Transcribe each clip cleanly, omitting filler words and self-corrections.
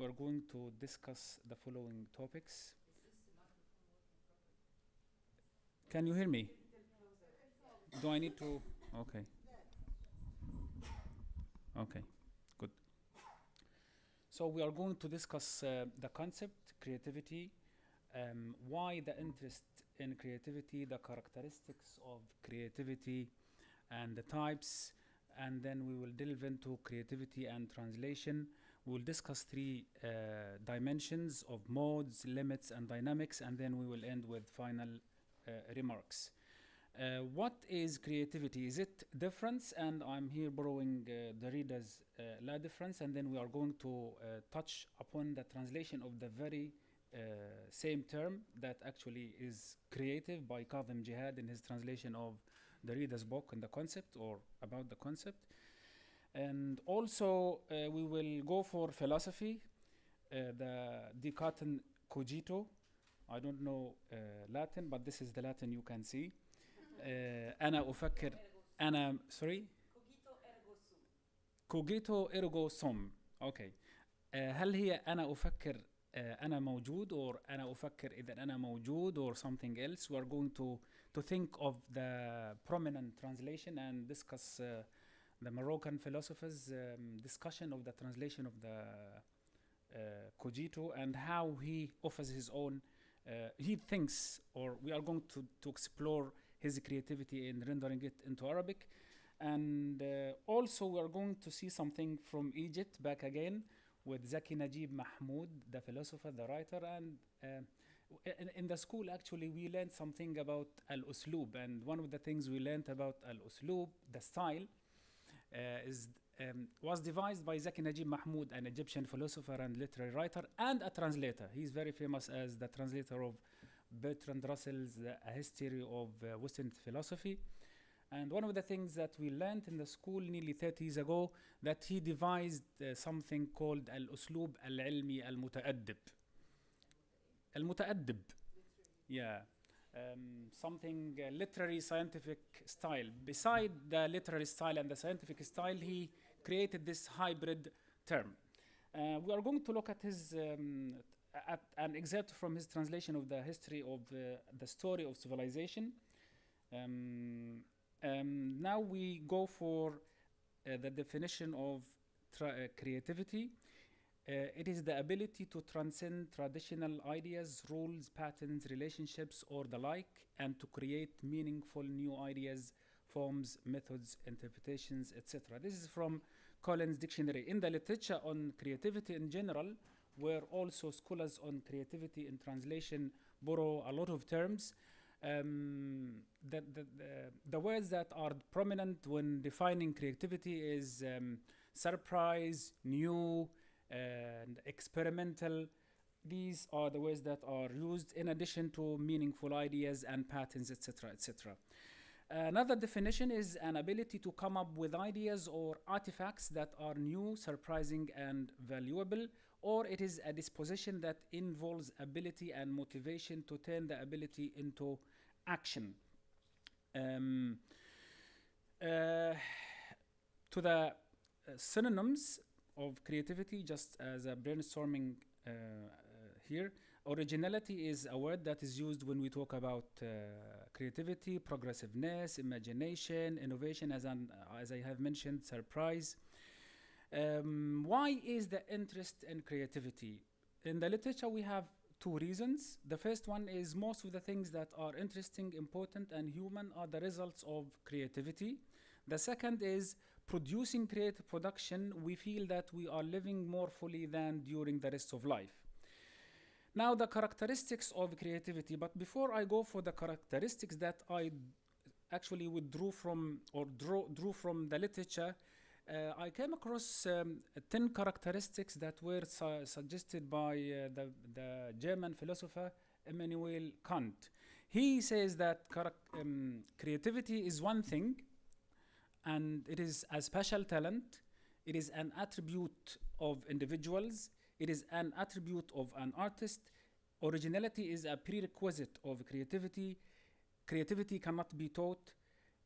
we're going to discuss the following topics. Can you hear me? Do I need to? Okay. Okay, good. So we are going to discuss the concept, creativity, why the interest in creativity, the characteristics of creativity, and the types, and then we will delve into creativity and translation. We will discuss three dimensions of modes, limits, and dynamics, and then we will end with final remarks. What is creativity? Is it difference? And I'm here borrowing the reader's La difference, and then we are going to touch upon the translation of the very same term that actually is creative by Kazim Jihad in his translation of the reader's book and the concept, or about the concept. And also we will go for philosophy, the Descartes cogito. I don't know Latin, but this is the Latin you can see. أنا أفكر أنا sorry cogito ergo sum. Okay. هل هي أنا أفكر أنا موجود, or أنا أفكر إذا أنا موجود, or something else? We are going to think of the prominent translation and discuss the Moroccan philosophers' discussion of the translation of the cogito and how he offers his own. He thinks, or we are going to explore his creativity in rendering it into Arabic. And also we are going to see something from Egypt back again with Zaki Najib Mahmoud, the philosopher, the writer. And in the school, actually, we learned something about al-uslub. And one of the things we learned about al-uslub, the style, was devised by Zaki Najib Mahmoud, an Egyptian philosopher and literary writer and a translator. He's very famous as the translator of Bertrand Russell's A History of Western Philosophy. And one of the things that we learned in the school nearly 30 years ago, that he devised something called al-uslub al-ilmi al-muta'addib. Al-muta'addib. Yeah. Something literary scientific style. Beside the literary style and the scientific style, he created this hybrid term. We are going to look at his at an excerpt from his translation of the history of the story of civilization. Now we go for the definition of creativity. It is the ability to transcend traditional ideas, rules, patterns, relationships, or the like, and to create meaningful new ideas, forms, methods, interpretations, etc. This is from Collins Dictionary. In the literature on creativity in general, where also scholars on creativity in translation borrow a lot of terms, the words that are prominent when defining creativity is surprise, new, and experimental. These are the words that are used in addition to meaningful ideas and patterns, etc., etc. Another definition is an ability to come up with ideas or artifacts that are new, surprising, and valuable, or it is a disposition that involves ability and motivation to turn the ability into action. To the synonyms of creativity, just as a brainstorming here, originality is a word that is used when we talk about creativity, progressiveness, imagination, innovation, as I have mentioned, surprise. Why is the interest in creativity? In the literature, we have two reasons. The first one is most of the things that are interesting, important, and human are the results of creativity. The second is producing creative production. We feel that we are living more fully than during the rest of life. Now, the characteristics of creativity, but before I go for the characteristics that I actually withdrew from or drew from the literature, I came across 10 characteristics that were suggested by the German philosopher Immanuel Kant. He says that creativity is one thing, and it is a special talent. It is an attribute of individuals. It is an attribute of an artist. Originality is a prerequisite of creativity. Creativity cannot be taught.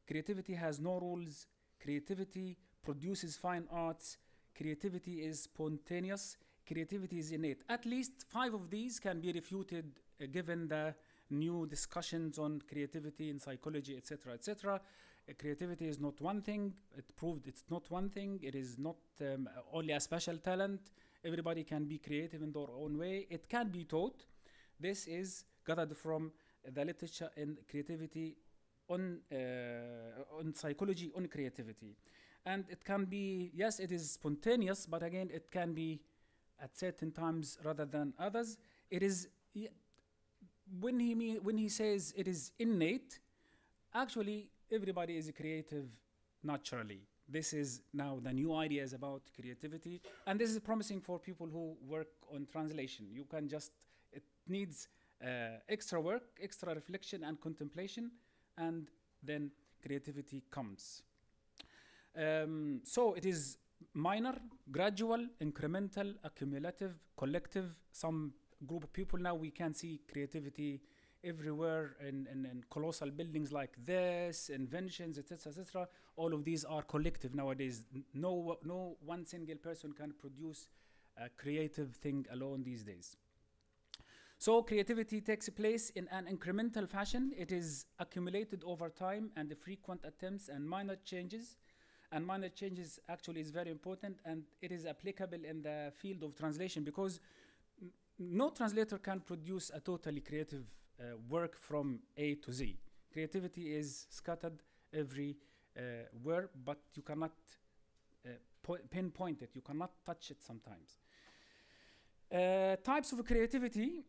Creativity has no rules. Creativity produces fine arts. Creativity is spontaneous. creativity is innate. At least 5 of these can be refuted given the new discussions on creativity in psychology, etc., etc. Creativity is not one thing. It proved it's not one thing. It is not only a special talent. Everybody can be creative in their own way. It can be taught. This is gathered from the literature in creativity on psychology on creativity. And it can be, yes, it is spontaneous, but again, it can be at certain times rather than others. It is, when he says it is innate, actually everybody is creative naturally. This is now the new ideas about creativity, and this is promising for people who work on translation. You can just, it needs extra work, extra reflection and contemplation, and then creativity comes. So it is minor, gradual, incremental, accumulative, collective. Some group of people now, we can see creativity everywhere in colossal buildings like this, inventions, etc., etc. All of these are collective nowadays. No one single person can produce a creative thing alone these days. So creativity takes place in an incremental fashion. It is accumulated over time and the frequent attempts and minor changes. And minor changes actually is very important, and it is applicable in the field of translation, because no translator can produce a totally creative work from A to Z. Creativity is scattered everywhere, but you cannot pinpoint it. You cannot touch it sometimes. Types of creativity.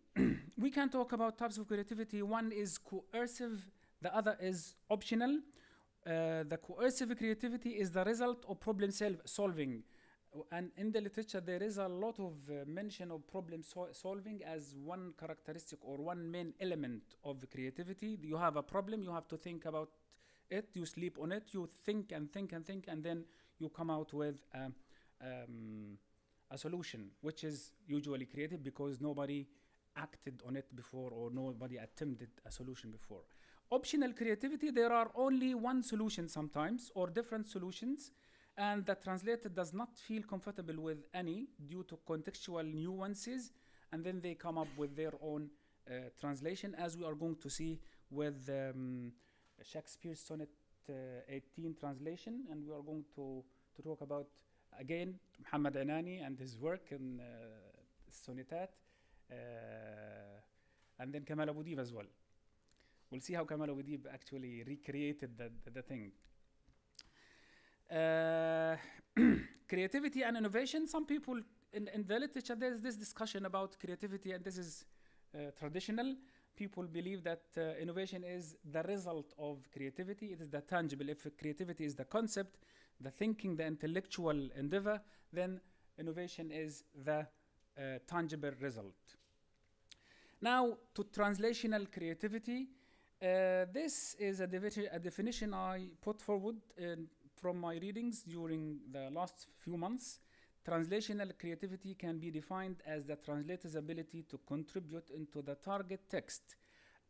We can talk about types of creativity. One is coercive, the other is optional. The coercive creativity is the result of problem solving. And in the literature, there is a lot of mention of problem solving as one characteristic or one main element of the creativity. You have a problem, you have to think about it, you sleep on it, you think and think and think, and then you come out with a solution, which is usually creative because nobody acted on it before or nobody attempted a solution before. Optional creativity, there are only one solution sometimes or different solutions, and the translator does not feel comfortable with any due to contextual nuances, and then they come up with their own translation, as we are going to see with Shakespeare's Sonnet 18 translation, and we are going to talk about again Muhammad Inani and his work in Sonnetat, and then Kamal Abu Dib as well. We'll see how Kamal Abu Dib actually recreated the thing. Creativity and innovation. Some people in the literature, there's this discussion about creativity, and this is traditional. People believe that innovation is the result of creativity. It is the tangible. If creativity is the concept, the thinking, the intellectual endeavor, then innovation is the tangible result. Now to translational creativity. This is a definition I put forward from my readings during the last few months. Translational creativity can be defined as the translator's ability to contribute into the target text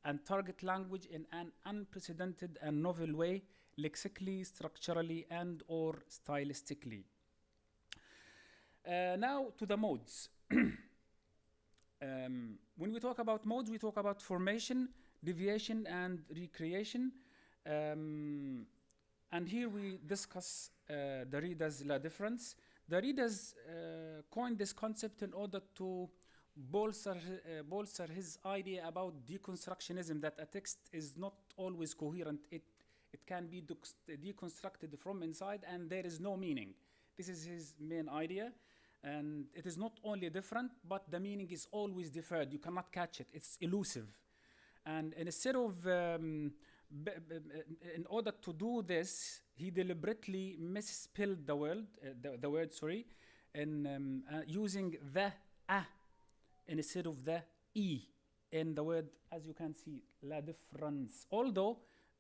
and target language in an unprecedented and novel way, lexically, structurally, and or stylistically. Now to the modes. When we talk about modes, we talk about formation, deviation, and recreation. And here we discuss the reader's la difference. The readers coined this concept in order to bolster his idea about deconstructionism, that a text is not always coherent. It can be deconstructed from inside and there is no meaning. This is his main idea. And it is not only different, but the meaning is always deferred. You cannot catch it. It's elusive. And instead of, in order to do this, he deliberately misspelled the word, and using the a instead of the e in the word, as you can see, la difference. Although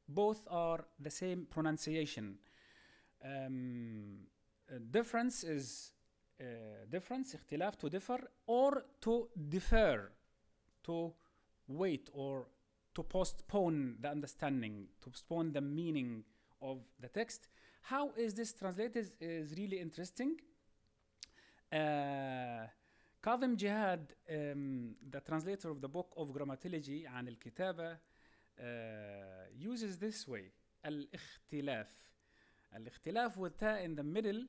both are the same pronunciation. Difference is difference, اختلاف, to differ, or to defer, to wait or to postpone the understanding, to postpone the meaning of the text. How is this translated is really interesting. كاظم جهاد, the translator of the book of grammatology عن الكتابة, uses this way. الاختلاف with ta in the middle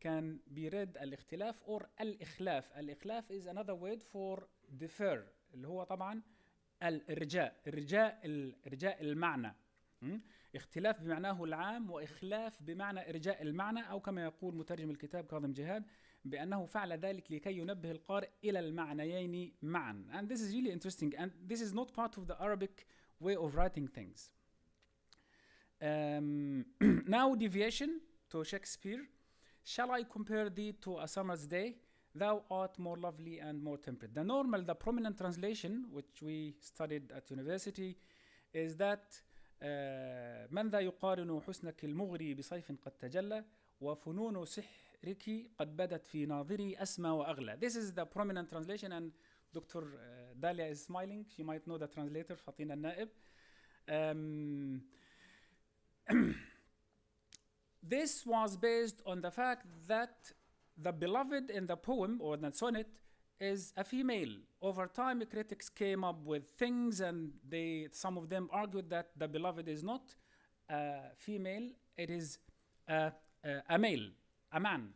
can be read الاختلاف or الإخلاف. الإخلاف is another word for defer, اللي هو طبعا إرجاء المعنى. اختلاف بمعناه العام وإخلاف بمعنى إرجاء المعنى، أو كما يقول مترجم الكتاب كاظم جهاد بأنه فعل ذلك لكي ينبه القارئ إلى المعنيين معا. And this is really interesting, and this is not part of the Arabic way of writing things. Now deviation to Shakespeare. Shall I compare thee to a summer's day? Thou art more lovely and more temperate. The normal, the prominent translation, which we studied at university, is that من ذا يقارن حسنك المغري بصيف قد تجلى وفنون سحرك قد بدت في ناظري أسمى وأغلى. This is the prominent translation, and Dr. Dalia is smiling. She might know the translator, Fatina Naib. This was based on the fact that the beloved in the poem or the sonnet is a female. Over time, critics came up with things, and some of them argued that the beloved is not a female, it is a male, a man.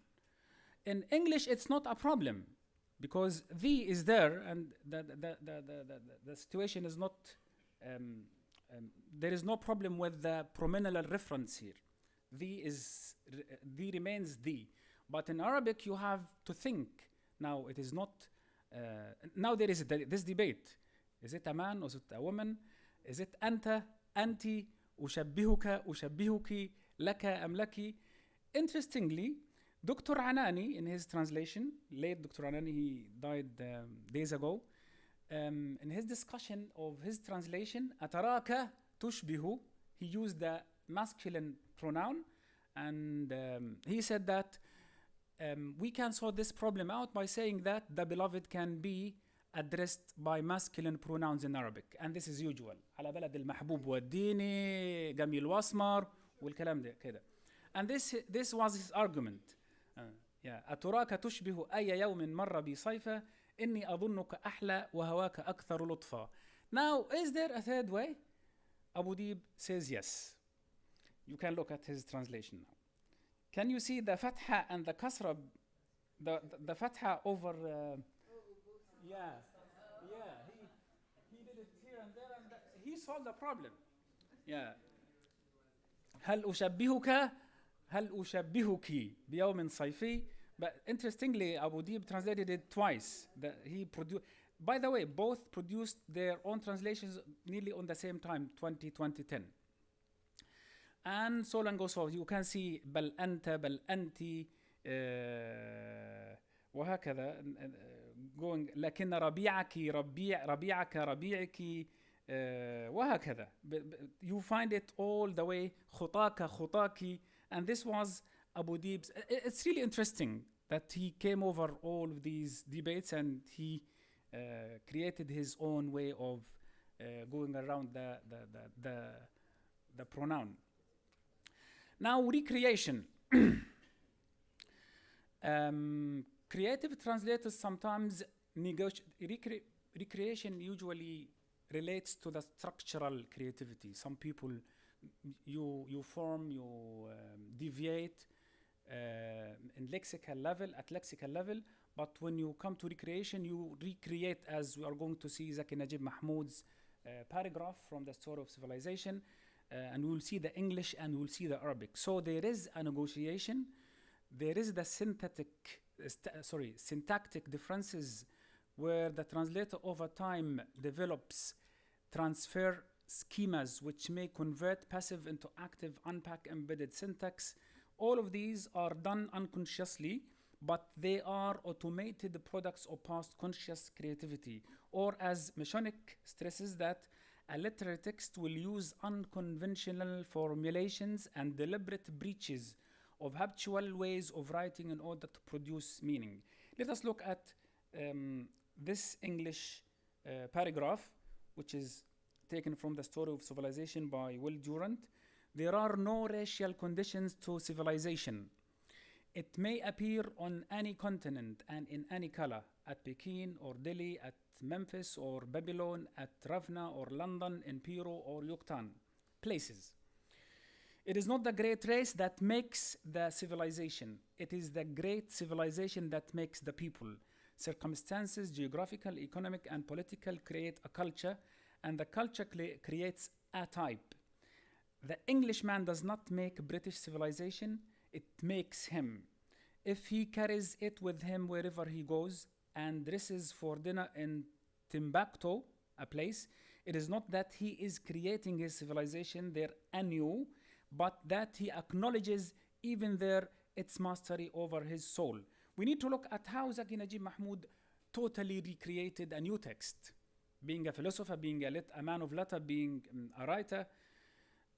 In English, it's not a problem because the is there, and the situation is not. There is no problem with the pronominal reference here. The remains the. But in Arabic, you have to think. Now it is not. Now there is this debate. Is it a man or is it a woman? Is it أنت, أنتِ, أشبهك, أشبهك, لك أم لك? Interestingly, Dr. Anani, in his translation, late Dr. Anani, he died days ago, in his discussion of his translation, أتراك تشبه, he used the masculine pronoun, and he said that we can sort this problem out by saying that the beloved can be addressed by masculine pronouns in Arabic, and this is usual. على بلد المحبوب والديني جميل واسمر والكلام ده كده. And this was his argument. أتراك تشبه أي يوم مر بي صيفا إني أظنك أحلى وهواك أكثر لطفا. Now, is there a third way? Abu Dib says yes. You can look at his translation now. Can you see the fatha and the kasra, the fatha over? He did it here and there, and he solved the problem. Yeah. هل أشبهك بيوم صيفي? But interestingly, Abu Dib translated it twice. By the way, both produced their own translations nearly on the same time, 2010. And so on goes forward. You can see بل أنت بل أنت وهكذا going لكن ربيعك ربيعك ربيعك وهكذا. You find it all the way خطاك خطاك, and this was Abu Dib's. It's really interesting that he came over all of these debates and he created his own way of going around the pronoun. Now, recreation. Creative translators sometimes recreation usually relates to the structural creativity. Some people, you form, you deviate in lexical level, but when you come to recreation, you recreate, as we are going to see Zaki Najib Mahmoud's paragraph from the Story of Civilization. And we will see the English and we will see the Arabic. So there is a negotiation. There is the syntactic differences where the translator over time develops transfer schemas which may convert passive into active, unpack embedded syntax. All of these are done unconsciously, but they are automated products of past conscious creativity. Or as Meshonic stresses that a literary text will use unconventional formulations and deliberate breaches of habitual ways of writing in order to produce meaning. Let us look at this English paragraph, which is taken from the Story of Civilization by Will Durant. There are no racial conditions to civilization. It may appear on any continent and in any color. at Peking or Delhi, at Memphis or Babylon, at Ravna or London, in Peru or Yucatan, places. It is not the great race that makes the civilization. It is the great civilization that makes the people. Circumstances, geographical, economic, and political create a culture, and the culture creates a type. The Englishman does not make British civilization, it makes him. If he carries it with him wherever he goes and dresses for dinner in Timbuktu, a place, it is not that he is creating his civilization there anew, but that he acknowledges even there its mastery over his soul. We need to look at how Zaki Najib Mahmoud totally recreated a new text. Being a philosopher, being a man of letter, being a writer.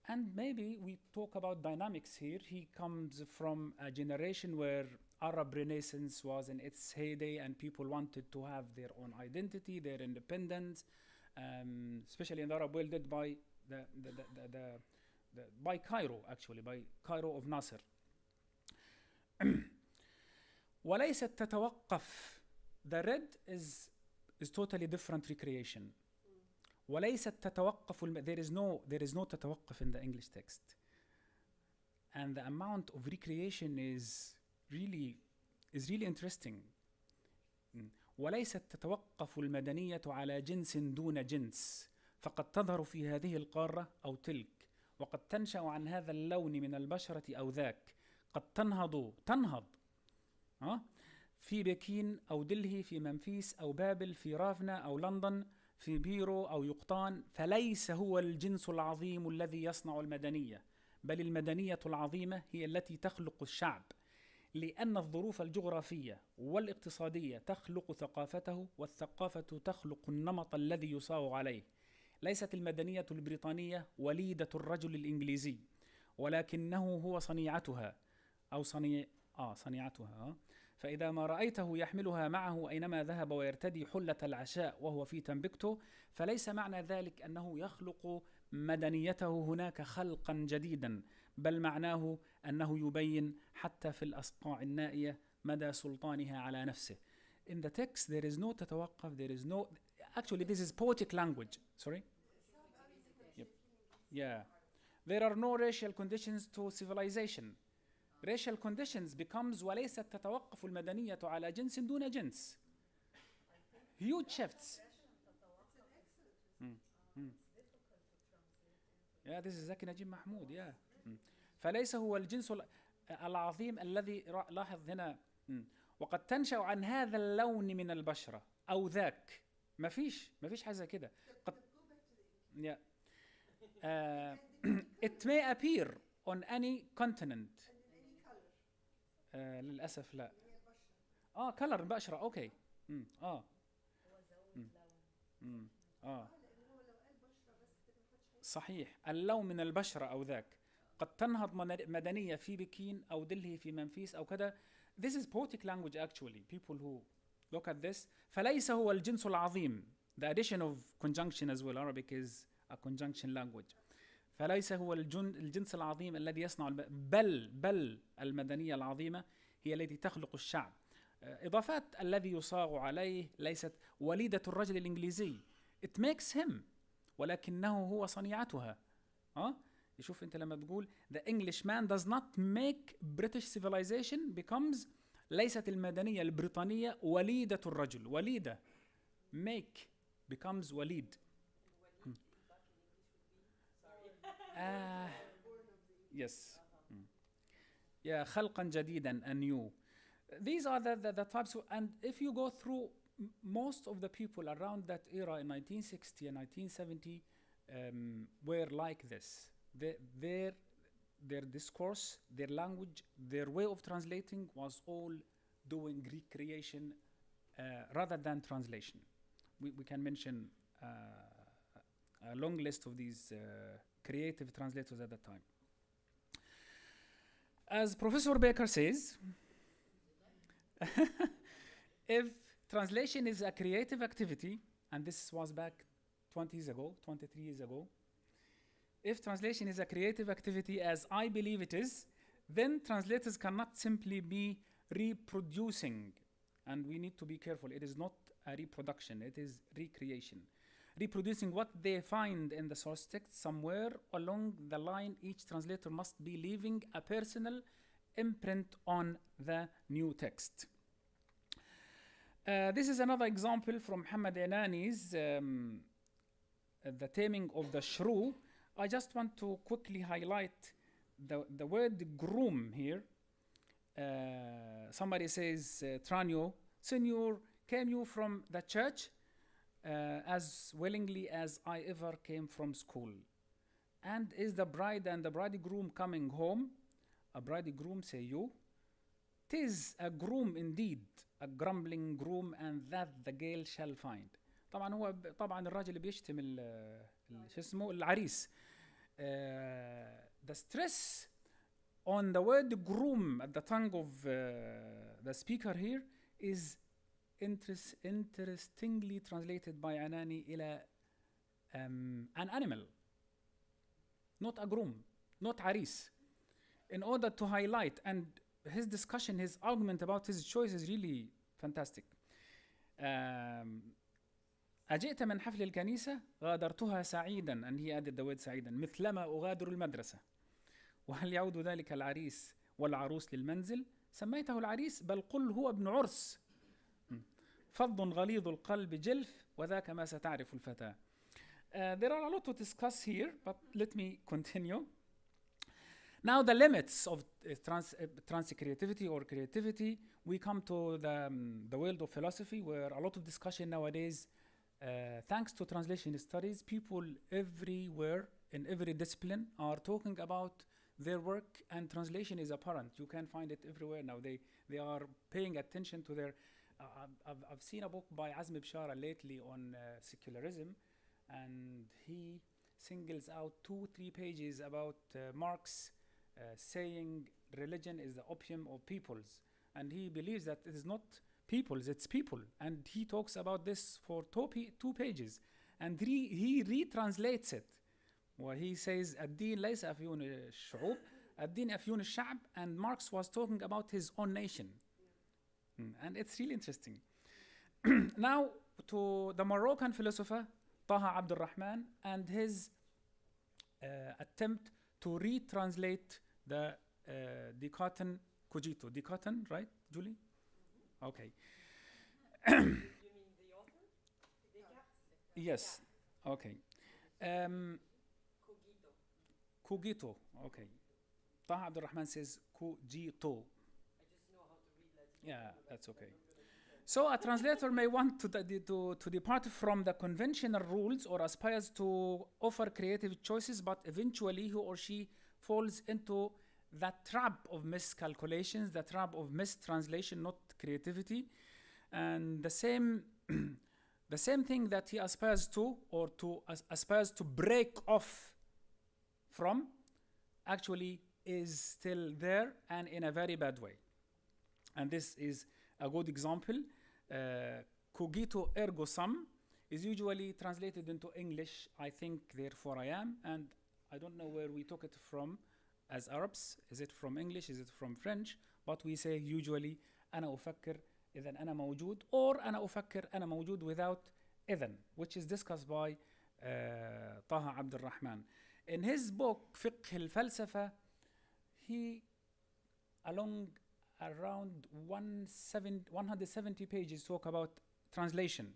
And maybe we talk about dynamics here. He comes from a generation where Arab Renaissance was in its heyday and people wanted to have their own identity, their independence, especially in the Arab world, led by by Cairo, actually, by Cairo of Nasser. وليست تتوقف. The red is totally different recreation. وليست تتوقف. There is no تتوقف in the English text. And the amount of recreation is really interesting. وليست تتوقف المدنية على جنس دون جنس، فقد تظهر في هذه القارة أو تلك، وقد تنشأ عن هذا اللون من البشرة أو ذاك، قد تنهض في بكين أو دلهي، في منفيس أو بابل، في رافنا أو لندن، في بيرو أو يقطان. فليس هو الجنس العظيم الذي يصنع المدنية، بل المدنية العظيمة هي التي تخلق الشعب، لأن الظروف الجغرافية والاقتصادية تخلق ثقافته، والثقافة تخلق النمط الذي يصاغ عليه. ليست المدنية البريطانية وليدة الرجل الإنجليزي، ولكنه هو صنيعتها أو صنيعتها. فإذا ما رأيته يحملها معه أينما ذهب ويرتدي حلة العشاء وهو في تنبكتو، فليس معنى ذلك أنه يخلق مدنيته هناك خلقا جديدا، بل معناه أنه يبين حتى في الأصقاع النائية مدى سلطانها على نفسه. In the text there is no تتوقف, there is no... Actually this is poetic language. Sorry? Yep. Yeah. There are no racial conditions to civilization. Racial conditions becomes وليست تتوقف المدنية على جنس دون جنس. Huge shifts. Yeah, this is Zaki Najib Mahmoud. Yeah. فليس هو الجنس العظيم الذي لاحظ هنا وقد تنشأ عن هذا اللون من البشرة أو ذاك. ما فيش حاجة كده. قد yeah. It may appear on any continent. للأسف لا. color البشرة. أوكي. صحيح. اللون من البشرة أو ذاك. قد تنهض مدنية في بكين أو دلهي في منفيس أو كذا. This is poetic language actually. People who look at this. فليس هو الجنس العظيم. The addition of conjunction as well. Arabic is a conjunction language. فليس هو الجنس العظيم الذي يصنع بل المدنية العظيمة هي التي تخلق الشعب. إضافات الذي يصاغ عليه ليست وليدة الرجل الإنجليزي. It makes him. ولكنه هو صنيعتها. يشوف أنت لما تقول the Englishman does not make British civilization becomes ليست المدنية البريطانية وليدة الرجل. وليدة make becomes وليد. Yes. Yeah, خلقا جديدا, anew. These are the types of, and if you go through most of the people around that era in 1960 and 1970 were like this. Their discourse, their language, their way of translating was all doing recreation rather than translation. We can mention a long list of these creative translators at that time. As Professor Baker says, if translation is a creative activity, and this was back 20 years ago, 23 years ago, if translation is a creative activity as I believe it is, then translators cannot simply be reproducing and we need to be careful. It is not a reproduction, it is recreation. Reproducing what they find in the source text. Somewhere along the line, each translator must be leaving a personal imprint on the new text. This is another example from Muhammad Inani's The Taming of the Shrew. I just want to quickly highlight the word groom here. Somebody says, Tranio, Senor, came you from the church? As willingly as I ever came from school. And is the bride and the bridegroom coming home? A bridegroom, say you. 'Tis a groom indeed, a grumbling groom, and that the gale shall find. طبعا هو طبعا الراجل بيشتم شو اسمه العريس. The stress on the word groom at the tongue of the speaker here is interestingly translated by Anani إلى an animal, not a groom, not عريس, in order to highlight, and his discussion, his argument about his choice is really fantastic. أجئت من حفل الكنيسة غادرتها سعيدا, and he added the word سعيدا, مثلما أغادر المدرسة. وهل يعود ذلك العريس والعروس للمنزل؟ سميته العريس بل قل هو ابن عرس. فض غليظ القلب جلف وذاك ما ستعرف الفتاة. There are a lot to discuss here, but let me continue. Now the limits of trans creativity or creativity, we come to the world of philosophy, where a lot of discussion nowadays, thanks to translation studies, people everywhere in every discipline are talking about their work, and translation is apparent. You can find it everywhere now. They are paying attention to their I've seen a book by Azmi Bishara lately on secularism, and he singles out 2-3 pages about Marx saying religion is the opium of peoples, and he believes that it is not peoples, it's people, and he talks about this for 2 pages, and he retranslates it. Well, he says الدين ليس أفيون الشعوب, الدين أفيون الشعب, and Marx was talking about his own nation. And it's really interesting. Now to the Moroccan philosopher Taha Abdul Rahman and his attempt to retranslate the Descartes cogito. Descartes, right, Julie? Okay. You mean the author? Descartes? Yes. Okay. Cogito. Okay. Taha Abdul Rahman says cogito. Yeah, that's okay. So a translator may want to depart from the conventional rules or aspires to offer creative choices, but eventually he or she falls into the trap of miscalculations, the trap of mistranslation, not creativity. And the same thing that he aspires to, or aspires to break off from, actually is still there, and in a very bad way. And this is a good example. Cogito ergo sum is usually translated into English, I think, therefore I am, and I don't know where we took it from as Arabs. Is it from English? Is it from French? But we say usually أنا أفكر إذن أنا موجود, or أنا أفكر أنا موجود without إذن, which is discussed by Taha Abdul Rahman. In his book فقه الفلسفة, he around 170 pages talk about translation,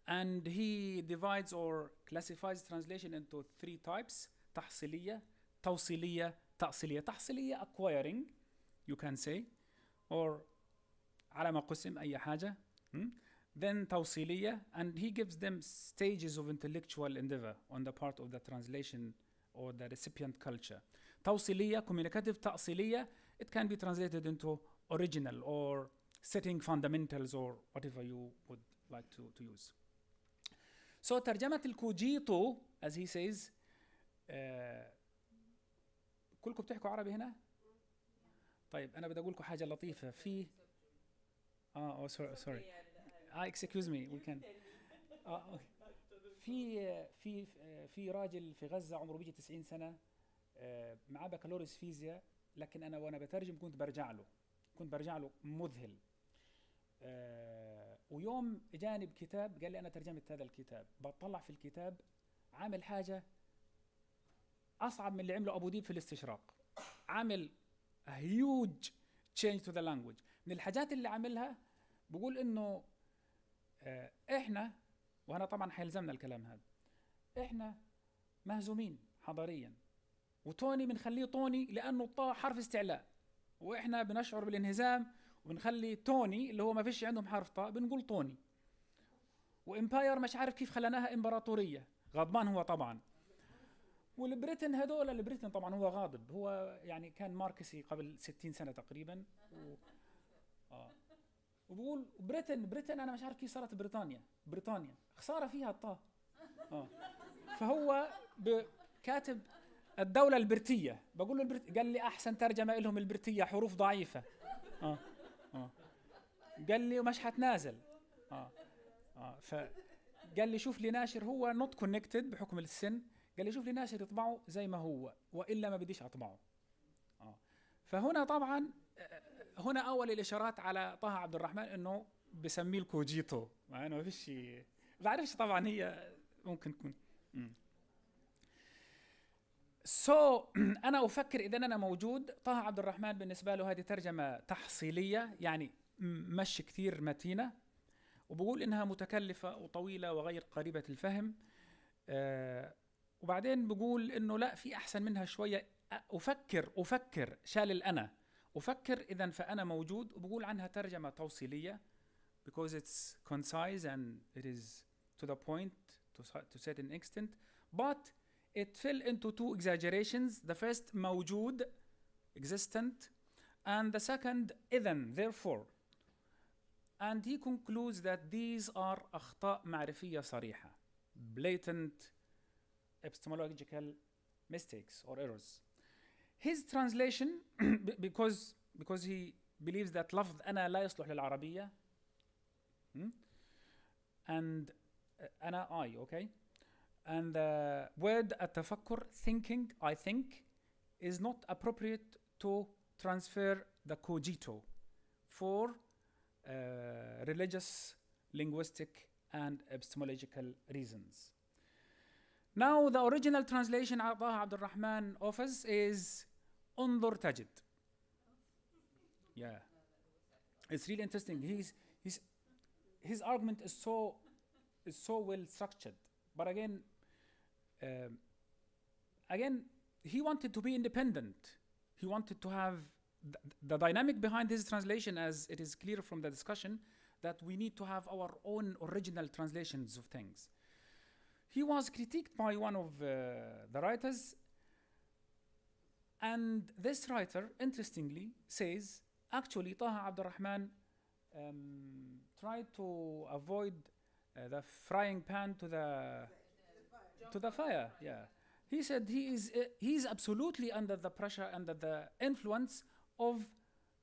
and he divides or classifies translation into 3 types: تحصيلية, توصيلية, تأصيلية. تحصيلية acquiring, you can say, or على ما قسم أي حاجة. Then توصيلية, and he gives them stages of intellectual endeavor on the part of the translation or the recipient culture. توصيلية, communicative. تأصيلية, it can be translated into original or setting fundamentals or whatever you would like to use. So ترجمة الكوجيتو, as he says, كلكم بتحكوا عربي هنا؟ طيب أنا بدي أقول لكم حاجة لطيفة. في sorry excuse me, we can في راجل في غزة عمره بيجي 90 سنة, معاه بكالوريوس فيزياء, لكن أنا وأنا بترجم كنت برجع له مذهل. ويوم اجاني بكتاب قال لي انا ترجمت هذا الكتاب، بطلع في الكتاب عامل حاجه اصعب من اللي عمله ابو ديب في الاستشراق، عامل a huge change to the language. من الحاجات اللي عاملها بقول انه احنا، وانا طبعا حيلزمنا الكلام هذا، احنا مهزومين حضاريا، وتوني بنخليه طوني لانه الطاء حرف استعلاء، واحنا بنشعر بالانهزام وبنخلي توني اللي هو ما فيش عندهم حرف طاء بنقول طوني. وامباير مش عارف كيف خلناها امبراطوريه، غضبان هو طبعا. والبريتن هذول، البريتن طبعا هو غاضب، هو يعني كان ماركسي قبل 60 سنه تقريبا وبقول بريتن انا مش عارف كيف صارت بريطانيا خساره فيها الطاء. فهو كاتب الدولة البريتية، بقول له قال لي أحسن ترجمة لهم البريتية، حروف ضعيفة. قال لي ومش حتنازل. فقال لي شوف لي ناشر هو not connected بحكم السن، قال لي شوف لي ناشر يطبعه زي ما هو وإلا ما بديش أطبعه. فهنا طبعا هنا أول الإشارات على طه عبد الرحمن إنه بسميه الكوجيتو، مع إنه ما فيش شيء، بعرفش طبعا هي ممكن تكون. أنا أفكر إذا أنا موجود، طه عبد الرحمن بالنسبة له هذه ترجمة تحصيلية، يعني مش كثير متينة، وبقول إنها متكلفة وطويلة وغير قريبة الفهم. وبعدين بقول إنه لا، في أحسن منها شوية. أفكر شال الأنا، أفكر إذن فأنا موجود، وبقول عنها ترجمة توصيلية because it's concise and it is to the point to certain extent, but it fell into two exaggerations. The first موجود existent and the second إذن therefore, and he concludes that these are أخطاء معرفية صريحة, blatant epistemological mistakes or errors. His translation because he believes that لفظ أنا لا يصلح للعربية and أنا I, okay, and the word التفكر thinking, I think, is not appropriate to transfer the cogito for religious, linguistic and epistemological reasons. Now the original translation طه عبد الرحمن offers is انظر تجد. Yeah, it's really interesting. His argument is so well structured, but again he wanted to be independent. He wanted to have the dynamic behind his translation, as it is clear from the discussion, that we need to have our own original translations of things. He was critiqued by one of the writers, and this writer, interestingly, says actually Taha Abd al-Rahman tried to avoid the frying pan to the fire. Yeah, he said he is absolutely under the pressure, under the influence of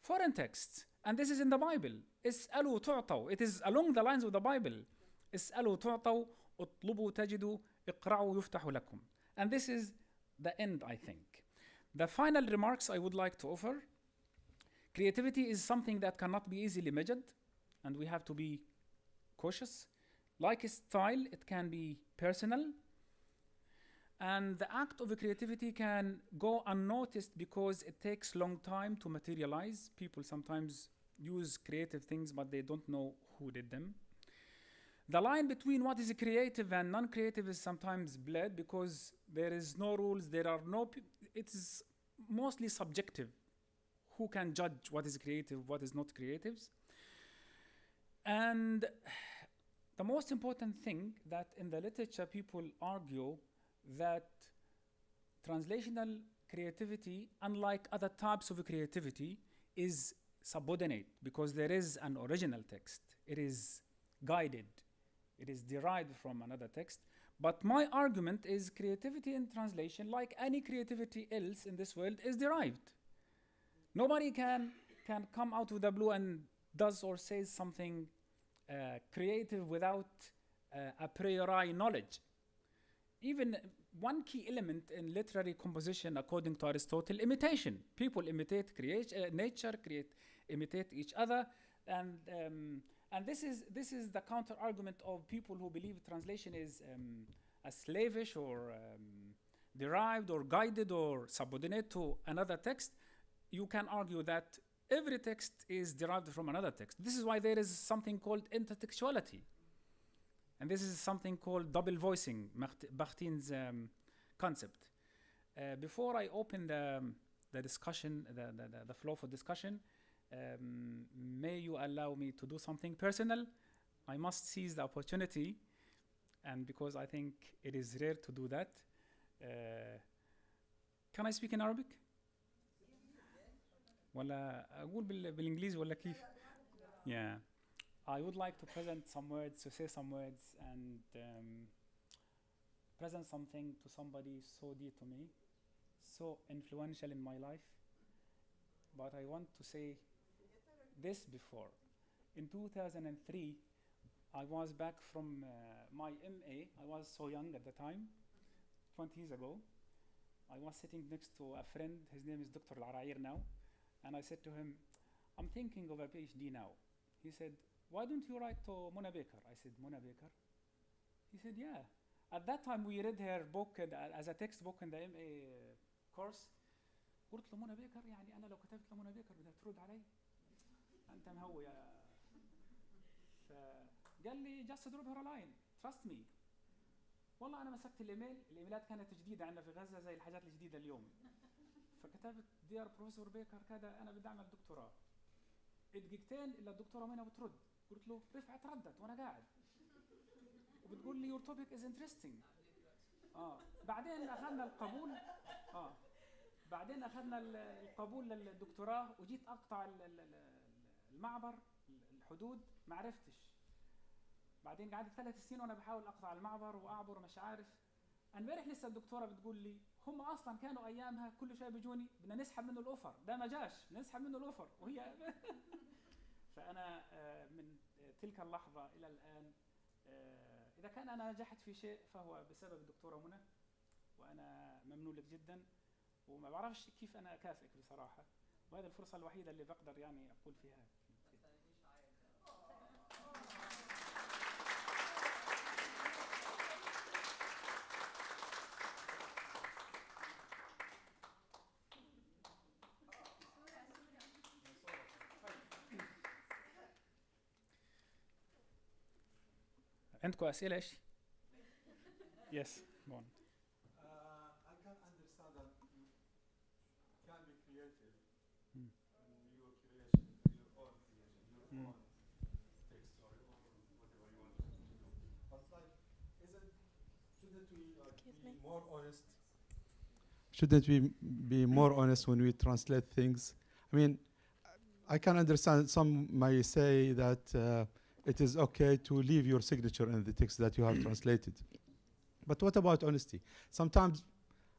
foreign texts, and this is in the Bible. اسألوا تعطوا. It is along the lines of the Bible. اسألوا تعطوا, اطلبوا تجدوا, اقرأوا يفتح لكم. And this is the end, I think. The final remarks I would like to offer: creativity is something that cannot be easily measured, and we have to be cautious. Like a style, it can be personal, and the act of creativity can go unnoticed because it takes long time to materialize. People sometimes use creative things, but they don't know who did them. The line between what is creative and non-creative is sometimes blurred because there is no rules, there are no, it is mostly subjective. Who can judge what is creative, what is not creative? And the most important thing that in the literature people argue that translational creativity, unlike other types of creativity, is subordinate because there is an original text. It is guided. It is derived from another text. But my argument is creativity in translation, like any creativity else in this world, is derived. Nobody can come out of the blue and does or says something creative without a priori knowledge. Even one key element in literary composition, according to Aristotle, imitation. People imitate nature, imitate each other. And this is the counter argument of people who believe translation is a slavish or derived or guided or subordinate to another text. You can argue that every text is derived from another text. This is why there is something called intertextuality. And this is something called double voicing, Bakhtin's concept. Before I open the discussion, the flow for discussion, may you allow me to do something personal? I must seize the opportunity, and because I think it is rare to do that. Can I speak in Arabic? ولا أقول بالإنجليزي ولا كيف؟ Yeah. I would like to present some words, to say some words, and present something to somebody so dear to me, so influential in my life. But I want to say this before. In 2003, I was back from my MA. I was so young at the time, 20 years ago. I was sitting next to a friend. His name is Dr. العربية now. And I said to him, I'm thinking of a PhD now. He said, why don't you write to Mona Baker? I said, Mona Baker? He said, yeah. At that time, we read her book as a textbook in the MA course. قلت له منى بيكر يعني أنا لو كتبت لمنى بيكر بدها ترد علي؟ أنت مهوي يا. فقال لي just drop her a line. Trust me. والله أنا مسكت الإيميلات كانت جديدة عندنا في غزة زي الحاجات الجديدة اليوم. فكتبت ديار بروفيسور بيكر كذا أنا بدي أعمل دكتوراه. دقيقتين إلا الدكتورة منى بترد. قلت له رفعت ردت وأنا قاعد. وبتقول لي your topic is interesting. بعدين أخذنا القبول. بعدين أخذنا القبول للدكتوراه وجيت أقطع المعبر الحدود ما عرفتش. بعدين قعدت 3 سنين وأنا بحاول أقطع المعبر وأعبر مش عارف. امبارح لسه الدكتورة بتقول لي هم أصلاً كانوا أيامها كل شيء بيجوني بدنا نسحب منه الأوفر ده ما جاش نسحب منه الأوفر وهي فأنا من تلك اللحظة إلى الآن إذا كان أنا نجحت في شيء فهو بسبب الدكتورة منى وأنا ممنون لك جداً وما بعرفش كيف أنا أكافئك بصراحة وهذه الفرصة الوحيدة اللي بقدر يعني أقول فيها. عندكم أسئلة إيش؟ Yes, go on. I can understand that you can be creative in your creation, your own creation, your own text or whatever you want to do. But like, shouldn't we be more honest? Shouldn't we be more honest when we translate things? I mean, I can understand some may say that it is okay to leave your signature in the text that you have translated. But what about honesty? Sometimes,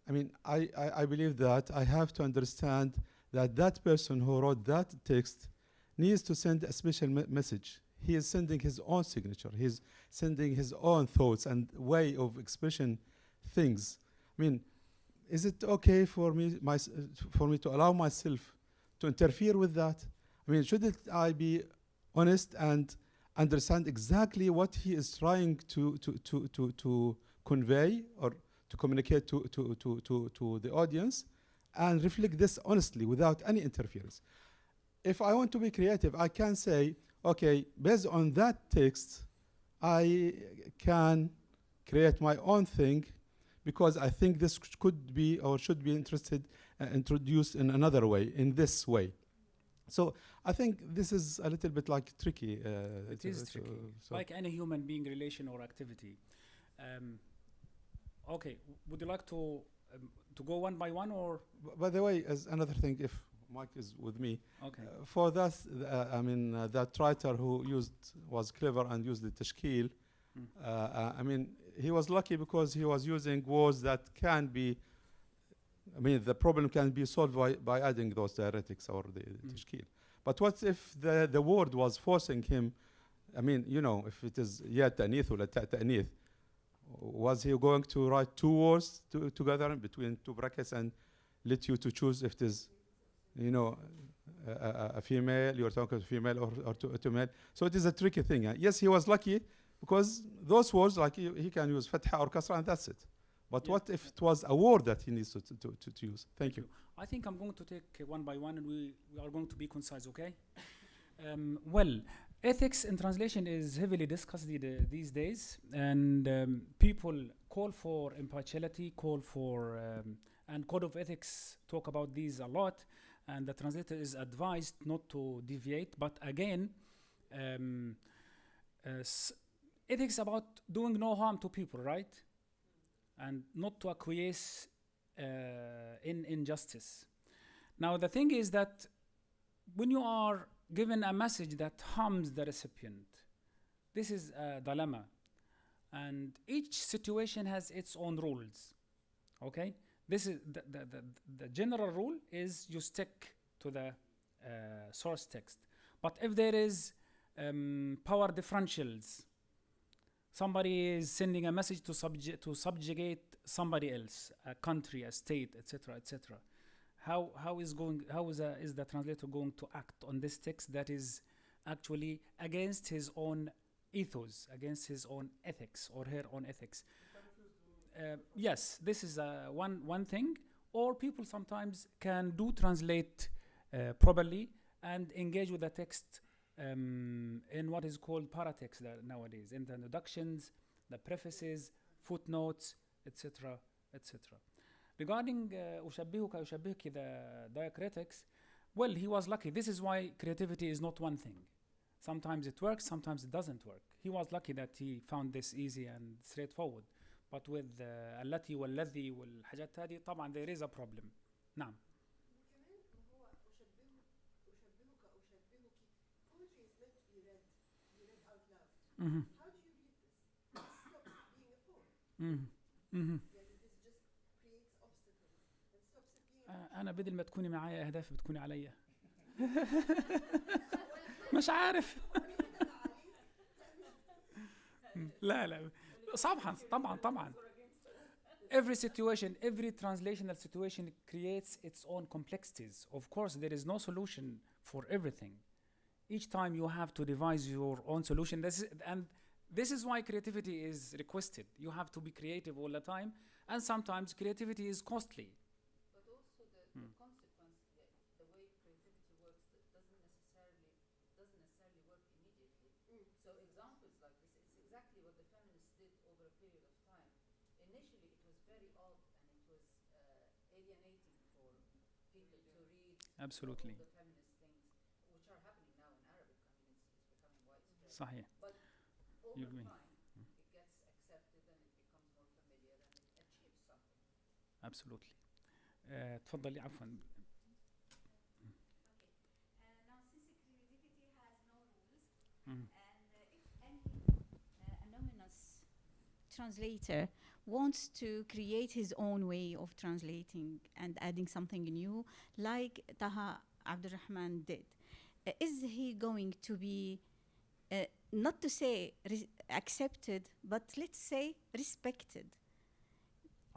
I mean, I believe that I have to understand that that person who wrote that text needs to send a special message. He is sending his own signature. He's sending his own thoughts and way of expression things. I mean, is it okay for me to allow myself to interfere with that? I mean, shouldn't I be honest and understand exactly what he is trying to convey or to communicate to the audience and reflect this honestly without any interference? If I want to be creative, I can say, okay, based on that text, I can create my own thing because I think this could be or should be introduced in another way, in this way. So I think this is a little bit like tricky. It is tricky, like any human being relation or activity. Okay, would you like to go one by one or? By the way, as another thing, if Mike is with me, okay. For that, I mean, that writer who was clever and used the tashkil. I mean, he was lucky because he was using words that can be. I mean, the problem can be solved by adding those dialectics or the tashkil. But what if the word was forcing him? I mean, you know, if it is ya ta'nith or ta ta'nith, was he going to write 2 words together between 2 brackets and let you to choose if it is, you know, a female, you're talking to female or to male. So it is a tricky thing. Yes, he was lucky because those words, like he can use fatha or kasra and that's it. But Yeah. what if it was a word that he needs to use? Thank you. I think I'm going to take one by one, and we are going to be concise, okay? Well, ethics in translation is heavily discussed these days, and people call for impartiality, call for, and code of ethics talk about these a lot, and the translator is advised not to deviate. But again, ethics about doing no harm to people, right? And not to acquiesce in injustice. Now the thing is that when you are given a message that harms the recipient, this is a dilemma, and each situation has its own rules. Okay, this is the general rule is you stick to the source text. But if there is power differentials, somebody is sending a message to subjugate somebody else, a country, a state, etc., etc. How is the translator going to act on this text that is actually against his own ethos, against his own ethics or her own ethics? Yes, this is one thing. Or people sometimes can translate properly and engage with the text in what is called paratext nowadays, in the introductions, the prefaces, footnotes, etc., etc. Regarding أشبهك the diacritics, well, he was lucky. This is why creativity is not one thing. Sometimes it works, sometimes it doesn't work. He was lucky that he found this easy and straightforward. But with التي والذي والحاجات هذه طبعا there is a problem. نعم. Mm-hmm. How do you read this? This stops being a poem. Mm-hmm. This just creates obstacles and stops it being أنا بدل ما تكوني معايا أهداف بتكوني عليا. مش عارف. لا طبعا. Every situation, every translational situation creates its own complexities. Of course, there is no solution for everything. Each time you have to devise your own solution. This is why creativity is requested. You have to be creative all the time, and sometimes creativity is costly. But also the consequence, the way creativity works, doesn't necessarily work immediately. So examples like this, it's exactly what the feminists did over a period of time. Initially, it was very odd and it was alienating for people to read Absolutely. all the feminist things, which are happening now in Arabic. I mean, it's becoming widespread. صحيح. But over You agree. time, it gets accepted and it becomes more familiar and it achieves something. Absolutely. تفضلي عفوا. Now, since creativity has no rules, Mhm. and if any anonymous translator wants to create his own way of translating and adding something new, like Taha Abdurrahman did, is he going to be, not to say accepted, but let's say respected?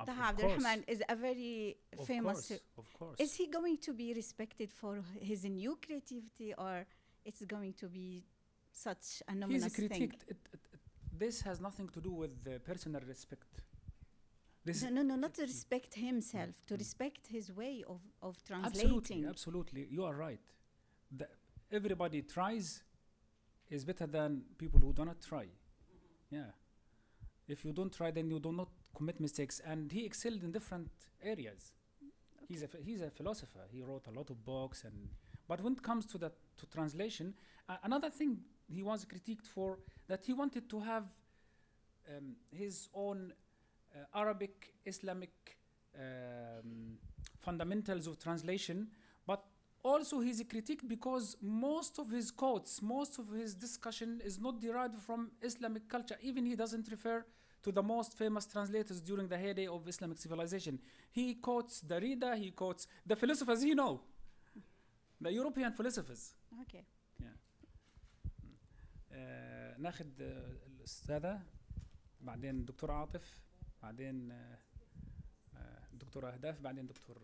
Taha Abdurrahman is a very famous. Of course. Is he going to be respected for his new creativity, or it's going to be such anonymous He's thing? critiqued. This has nothing to do with personal respect. This No, not to respect himself, to respect his way of translating. Absolutely. You are right. Everybody tries is better than people who do not try. Yeah. If you don't try, then you do not commit mistakes. And he excelled in different areas. Okay. He's a philosopher. He wrote a lot of books, but when it comes to translation, another thing he was critiqued for, that he wanted to have his own Arabic Islamic fundamentals of translation, but also he's critiqued because most of his quotes, most of his discussion is not derived from Islamic culture. Even he doesn't refer to the most famous translators during the heyday of Islamic civilization. He quotes Derrida, he quotes the philosophers he know, the European philosophers. Okay. ناخد الأستاذة، بعدين الدكتور عاطف، بعدين الدكتورة أهداف، بعدين دكتور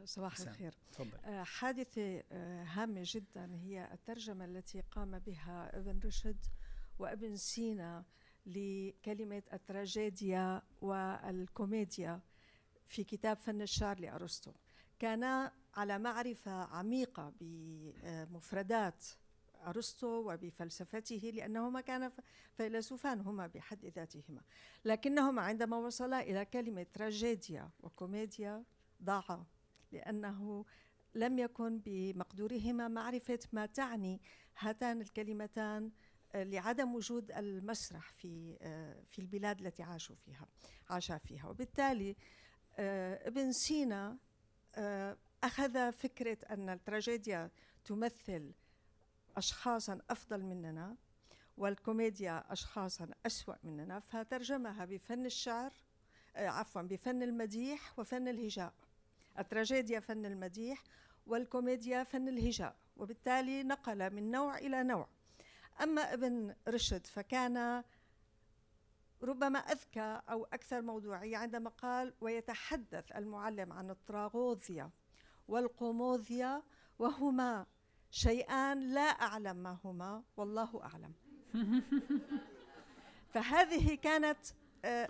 صباح حسام. الخير. تفضل. حادثة هامة جدا هي الترجمة التي قام بها ابن رشد وابن سينا لكلمة التراجيديا والكوميديا في كتاب فن الشعر لأرسطو. كانا على معرفة عميقة بمفردات أرسطو وبفلسفته، لأنهما كانا فيلسوفان هما بحد ذاتهما، لكنهما عندما وصلا إلى كلمة تراجيديا وكوميديا ضاعا، لأنه لم يكن بمقدورهما معرفة ما تعني هاتان الكلمتان لعدم وجود المسرح في البلاد التي عاشا فيها. وبالتالي ابن سينا أخذ فكرة أن التراجيديا تمثل أشخاصاً أفضل مننا والكوميديا أشخاصاً أسوأ مننا، فترجمها بفن الشعر بفن المديح وفن الهجاء. التراجيديا فن المديح والكوميديا فن الهجاء، وبالتالي نقل من نوع إلى نوع. أما ابن رشد فكان ربما أذكى أو أكثر موضوعية عندما قال: ويتحدث المعلم عن الطراغوذيا والقوموذيا وهما شيئان لا أعلم ما هما والله أعلم. فهذه كانت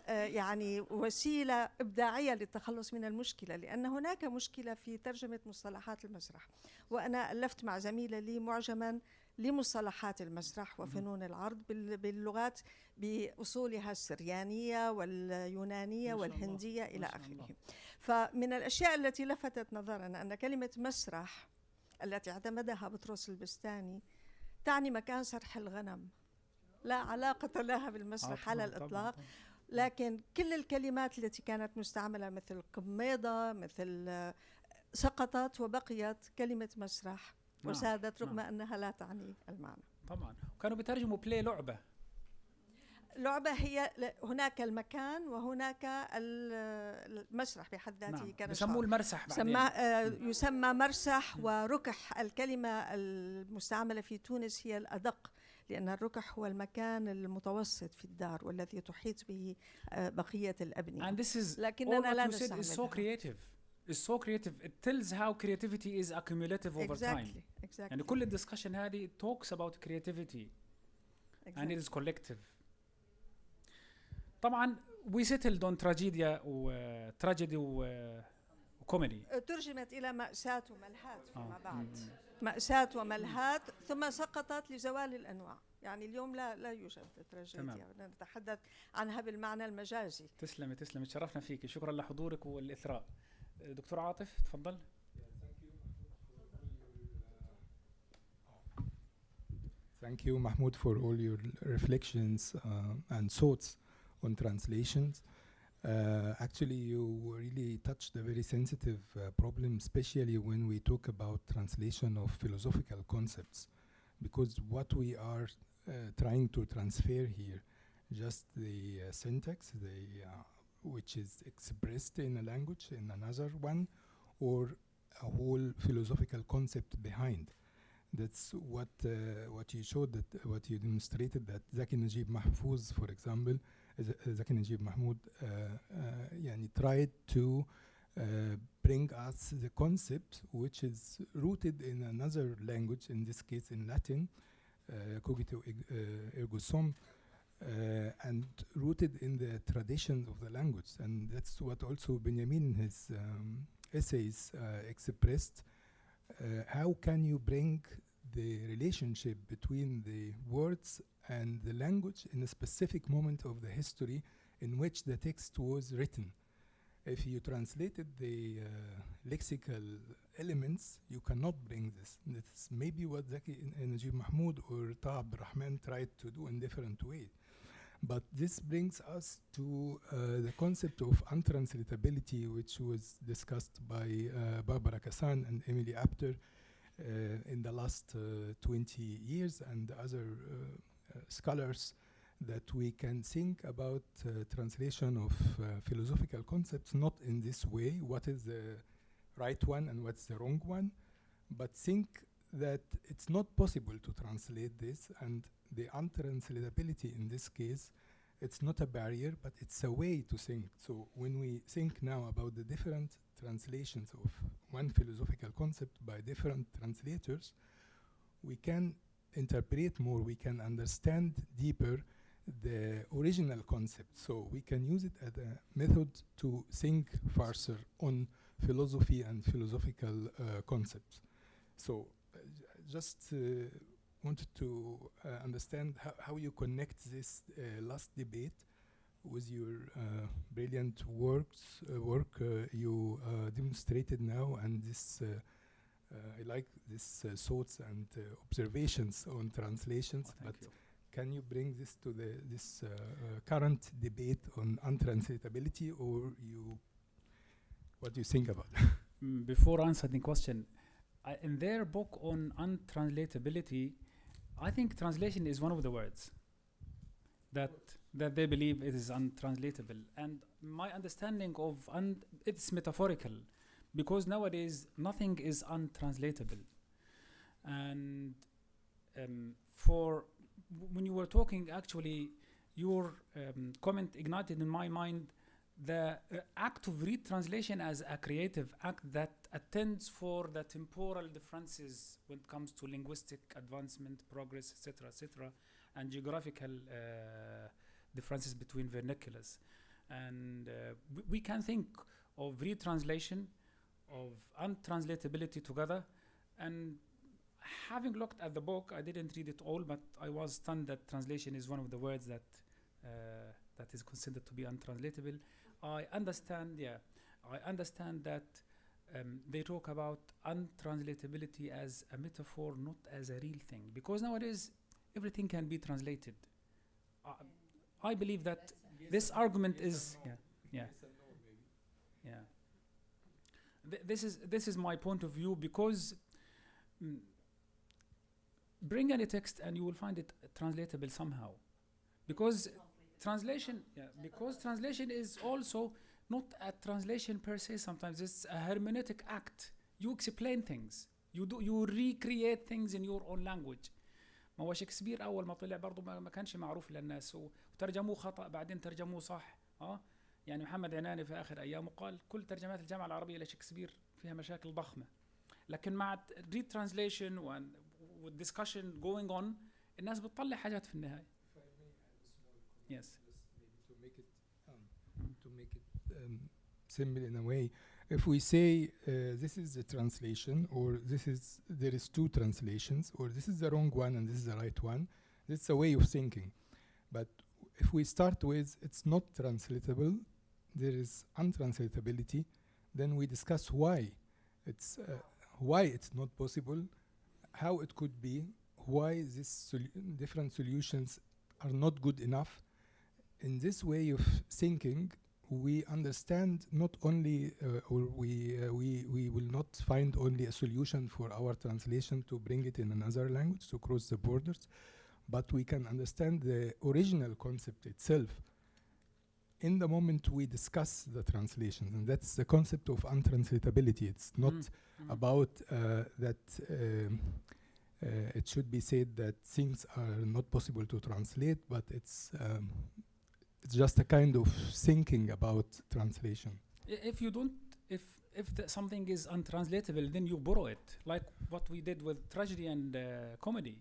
يعني وسيلة إبداعية للتخلص من المشكلة، لأن هناك مشكلة في ترجمة مصطلحات المسرح. وأنا ألفت مع زميلة لي معجما لمصطلحات المسرح وفنون العرض باللغات بأصولها السريانية واليونانية والهندية إلى آخره. فمن الأشياء التي لفتت نظرنا أن كلمة مسرح التي اعتمدها بطرس البستاني تعني مكان سرح الغنم، لا علاقة لها بالمسرح على الإطلاق. لكن كل الكلمات التي كانت مستعملة مثل قميضة مثل سقطت وبقيت كلمة مسرح وسادت رغم أنها لا تعني المعنى. طبعا كانوا بيترجموا بلاي لعبة هي هناك المكان وهناك المسرح بحد ذاته. كان يسموه المرسح بعدين. يسمى مرسح. وركح الكلمة المستعملة في تونس هي الأدق، لأن الركح هو المكان المتوسط في الدار والذي تحيط به بقية الأبنية. لكننا لا نستعملها. It's so creative. It's so creative. It tells how creativity is accumulative over time. Exactly. يعني كل الدسكشن هذه talks about creativity and it is collective. طبعا we settled on tragedy وكوميدي. ترجمت إلى مأساة وملهات فيما بعد. مأساة وملهات ثم سقطت لزوال الأنواع. يعني اليوم لا يوجد تراجيديا، نتحدث عنها بالمعنى المجازي. تسلمي تشرفنا فيك، شكرا لحضورك والإثراء. دكتور عاطف تفضل. Thank you, Mahmoud, for all your reflections and thoughts on translations. Actually, you really touched a very sensitive problem, especially when we talk about translation of philosophical concepts, because what we are trying to transfer here, just the syntax, which is expressed in a language in another one, or a whole philosophical concept behind. That's what you showed, what you demonstrated, that Zaki Najib Mahfouz, for example, Zaki Najib Mahmoud tried to bring us the concept which is rooted in another language, in this case in Latin, cogito ergo sum, and rooted in the traditions of the language. And that's what also Benjamin in his essays expressed. How can you bring the relationship between the words and the language in a specific moment of the history in which the text was written? If you translated the lexical elements, you cannot bring this. That's maybe what Zaki Najib Mahmoud or Taha Abdurrahman tried to do in different ways. But this brings us to the concept of untranslatability, which was discussed by Barbara Kassan and Emily Apter in the last 20 years, and other scholars, that we can think about translation of philosophical concepts not in this way, what is the right one and what's the wrong one, but think that it's not possible to translate this, and the untranslatability in this case it's not a barrier, but it's a way to think. So when we think now about the different translations of one philosophical concept by different translators, we can interpret more, we can understand deeper the original concept. So we can use it as a method to think further on philosophy and philosophical concepts. So just wanted to understand how you connect this last debate with your brilliant work you demonstrated now, and this I like this thoughts and observations on translations. Thank you. Can you bring this to this current debate on untranslatability, or what do you think about it? Before answering the question, in their book on untranslatability, I think translation is one of the words that they believe it is untranslatable. And my understanding of it's metaphorical, because nowadays nothing is untranslatable. And when you were talking, actually, your comment ignited in my mind the act of retranslation as a creative act that attends for the temporal differences when it comes to linguistic advancement, progress, etc., and geographical differences between vernaculars. And we can think of retranslation, of untranslatability together. And having looked at the book, I didn't read it all, but I was stunned that translation is one of the words that is considered to be untranslatable. I understand that they talk about untranslatability as a metaphor, not as a real thing, because nowadays everything can be translated. I believe that this argument is this is my point of view, because bring any text and you will find it translatable somehow, because translation is also not a translation per se. Sometimes it's a hermeneutic act. You explain things, you recreate things in your own language. ما هو شكسبير أول ما طلع برضو ما كانش معروف للناس، وترجموه خطأ بعدين ترجموه صح. يعني محمد عناني في آخر أيامه قال كل ترجمات الجامعة العربية لشكسبير فيها مشاكل ضخمة، لكن مع retranslation والdiscussion going on الناس بتطلع حاجات في النهاية. Yes. To make it simple in a way, if we say this is the translation, or there is two translations, or this is the wrong one and this is the right one, that's a way of thinking. But if we start with it's not translatable, there is untranslatability, then we discuss why it's not possible, how it could be, why these different solutions are not good enough. In this way of thinking, we understand not only, or we will not find only a solution for our translation to bring it in another language to cross the borders, but we can understand the original concept itself in the moment we discuss the translation. And that's the concept of untranslatability. It's not about that it should be said that things are not possible to translate, but it's just a kind of thinking about translation. If something is untranslatable, then you borrow it, like what we did with tragedy and comedy,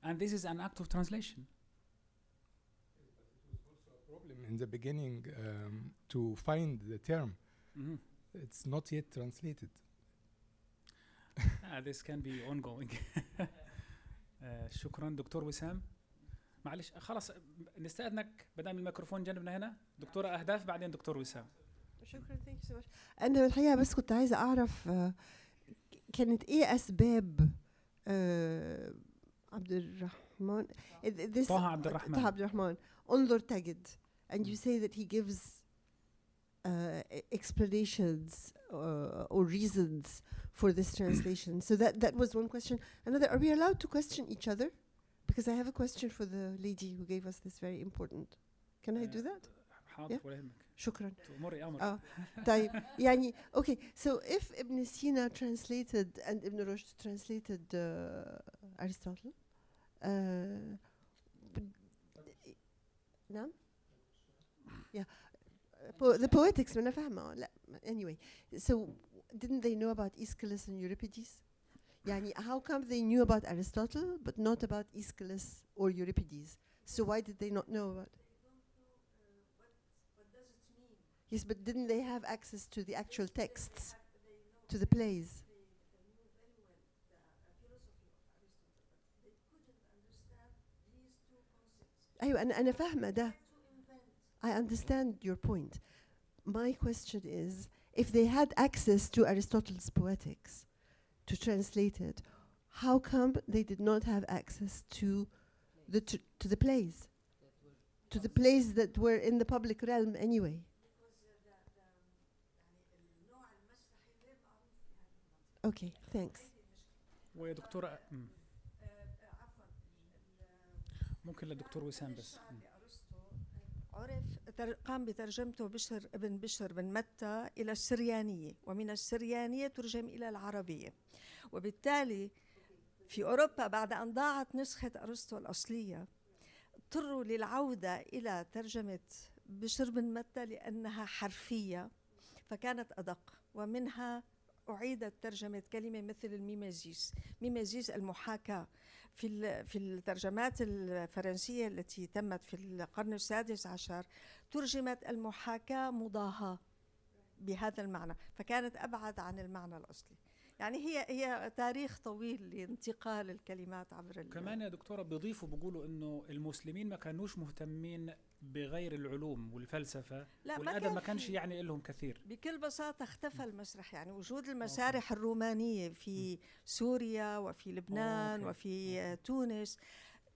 and this is an act of translation. It was also a problem in the beginning to find the term. It's not yet translated. This can be ongoing. شكرا دكتور وسام. معلش خلاص نستأذنك بدام الميكروفون جنبنا هنا. دكتورة أهداف بعدين دكتور وسام. شكرا. ثانك يو سو ماتش. أنا الحقيقة بس كنت عايزة أعرف كانت إيه أسباب عبد الرحمن طه عبد الرحمن انظر تجد, and you say that he gives explanations or reasons for this translation. So that was one question. Another, are we allowed to question each other? Because I have a question for the lady who gave us this very important. Can I do that? حاضر ولا يهمك. شكرا. تأمري أمر. طيب يعني okay. So if Ibn Sina translated and Ibn Rushd translated Aristotle, نعم. The poetics أنا فاهمة لا anyway so didn't they know about Aeschylus and Euripides يعني how come they knew about Aristotle but not about Aeschylus or Euripides so why did they not know about yes but didn't they have access to the actual texts to the plays أيوة أنا فاهمة ده I understand your point. My question is, if they had access to Aristotle's poetics to translate it, how come they did not have access to the plays? To the plays that were in the public realm anyway? Okay, thanks. ويا دكتورة ممكن للدكتور وسام بس. قام بترجمته بشر ابن بشر بن متى إلى السريانية ومن السريانية ترجم إلى العربية وبالتالي في أوروبا بعد أن ضاعت نسخة أرسطو الأصلية اضطروا للعودة إلى ترجمة بشر بن متى لأنها حرفية فكانت أدق ومنها أعيدت ترجمة كلمة مثل ميميزيس المحاكاة في الترجمات الفرنسية التي تمت في القرن السادس عشر ترجمت المحاكاة مضاهاة بهذا المعنى فكانت أبعد عن المعنى الأصلي يعني هي تاريخ طويل لانتقال الكلمات عبر كمان يا دكتورة بيضيفوا بيقولوا إنه المسلمين ما كانوش مهتمين بغير العلوم والفلسفة والأدب ما كانش يعني لهم كثير بكل بساطة اختفى المسرح يعني وجود المسارح الرومانية في سوريا وفي لبنان وفي تونس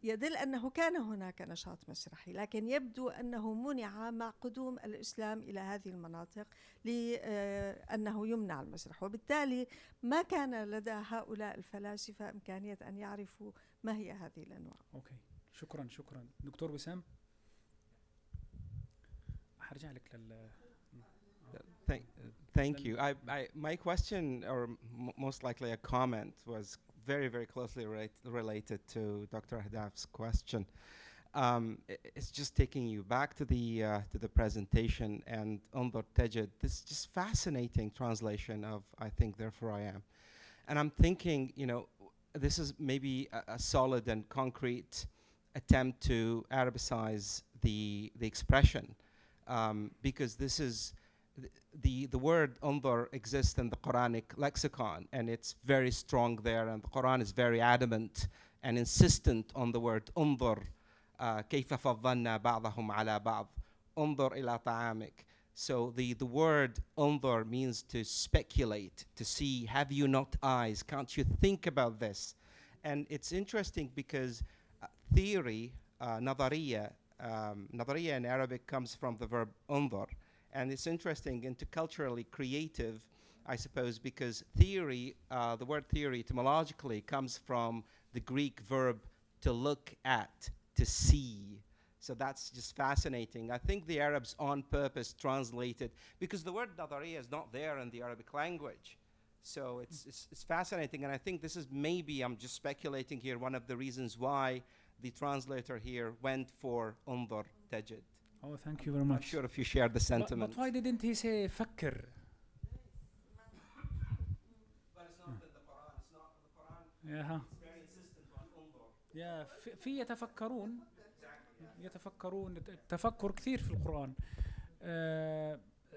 يدل أنه كان هناك نشاط مسرحي لكن يبدو أنه منع مع قدوم الإسلام إلى هذه المناطق لأنه يمنع المسرح وبالتالي ما كان لدى هؤلاء الفلاسفة إمكانية أن يعرفوا ما هي هذه الأنواع. أوكي شكرا دكتور وسام هرجع لك لل Thank you. My question, or most likely a comment, was very, very closely related to Dr. Ahdaf's question. It's just taking you back to the presentation and Undur Tajid, this just fascinating translation of I think therefore I am. And I'm thinking, this is maybe a solid and concrete attempt to Arabicize the expression because this is the word undur exists in the Quranic lexicon and it's very strong there and the Quran is very adamant and insistent on the word undur كيف فضلنا بعضهم على بعض انظر إلى طعامك. So the word undur means to speculate, to see, have you not eyes, can't you think about this? And it's interesting because theory, نظرية in Arabic comes from the verb undur. And it's interesting, interculturally creative, I suppose, because theory, the word theory etymologically comes from the Greek verb to look at, to see. So that's just fascinating. I think the Arabs on purpose translated, because the word nadariya is not there in the Arabic language. So it's fascinating, and I think this is maybe, I'm just speculating here, one of the reasons why the translator here went for undur tajid. Oh, thank you very much. I'm sure if you share the sentiment. But why didn't he say فكر? But it's not in the Quran. It's not in the Quran. Yeah. It's very insistent on undur. Yeah. في يتفكرون التفكر كثير في القرآن.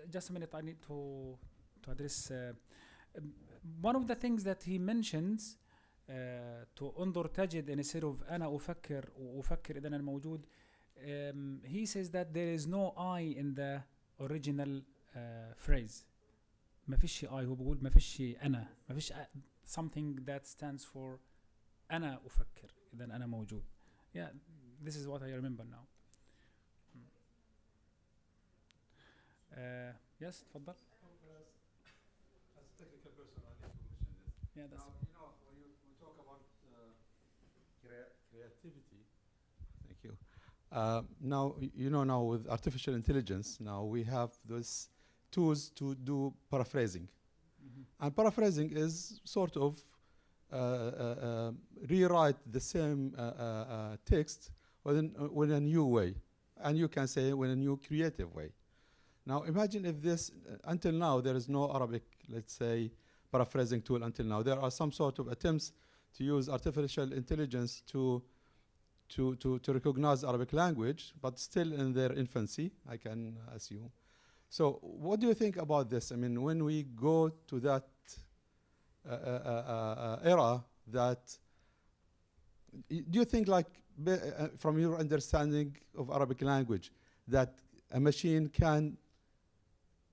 Just a minute, I need to address one of the things that he mentions to انظر تجد instead of أنا أفكر وأفكر إذا أنا موجود. He says that there is no I in the original phrase. ما فيش شيء I, هو بيقول ما فيش شيء أنا، ما فيش something that stands for أنا أفكر إذا أنا موجود. Yeah, this is what I remember now. Yes, تفضل. As a technical person, I need to mention this. Yeah, that's Now, when we talk about creativity, thank you. Now, now with artificial intelligence, now we have those tools to do paraphrasing. And paraphrasing is sort of rewrite the same text with a new way. and you can say in a new creative way. Now imagine if this, until now there is no Arabic, let's say, paraphrasing tool until now. There are some sort of attempts to use artificial intelligence to recognize Arabic language, but still in their infancy, I can assume. So what do you think about this? I mean, when we go to that era, that do you think, like, from your understanding of Arabic language, that a machine can